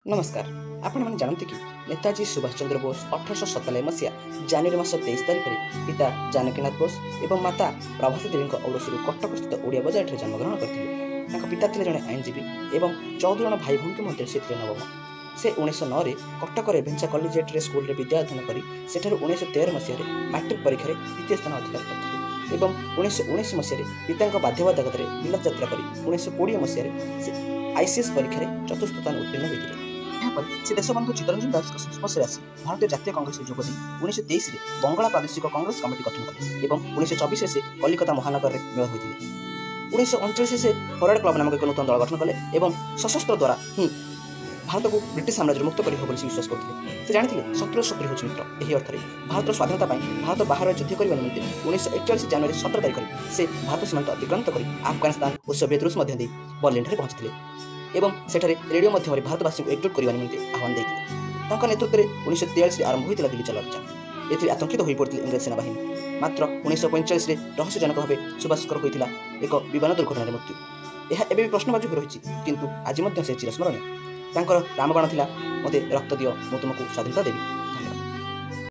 नमस्कार। आपण मैंने जानते कि नेताजी सुभाष चंद्र बोस 1897 मसीहा जानुरी मास 23 तारिख में पिता जानकीनाथ बोस एवं माता प्रभाती देवी औरसरू कटक स्थित ओडिया बजार जन्मग्रहण करते। पिता थे जड़े आईनजीवी एवं 14 जन भाई भौणी मध्य से नवम। से 1909 में कटक रेभेन्सा कलेजिएट स्कूल विद्या अध्ययन कर 1913 मसीह मैट्रिक परीक्षा द्वितीय स्थान अधिकार करते एवं 1919 मसीह पिता बाध्यबाधकता बिलात यात्रा कर 1920 मसीह आईसीएस परीक्षा चतुर्थ स्थान उत्तीर्ण होते। से देशबंधु चित्तरंजन दास संस्पर्श आसी भारतीय जातीय कांग्रेस जोग दी 1923 में बंगाला प्रादेशिक कांग्रेस कमिटी गठन कले और 1924 से कलिकता महानगर में मेयर होते। 1939 से फरवर्ड क्लब नामक एक नूतन दल गठन कले और सशस्त्र द्वारा ही भारत को ब्रिटिश साम्राज्य मुक्त कर विश्वास करते। से जानते शत्रु शत्रु हूँ मित्र। यही अर्थ में भारत स्वाधीनता भारत बाहर युद्ध करने निमित्त 1941 जनवरी 17 तारिख से भारत सीमांत अतिक्रांत कर अफगानिस्तान और सोवियत रूस मध्य बर्लिन पहुंची एवं सेठारे रेडियो मध्यम भारतवासी को एकजुट करने निमित्त आह्वान देते। नेतृत्व में 1943 आरंभ होता दिल्ली चलो अभियान। एथि आतंकित हो पड़ते इंग्रेज सेनाबाहिनी। मात्र 1945 में रहस्यजनक भाव सुभाषकर होता एक विमान दुर्घटन मृत्यु। यह एवं भी प्रश्नवाची रही किंतु आज से चिरस्मरणीय। रामबाण था मते रक्त दियो मु तुमको स्वाधीनता देवी।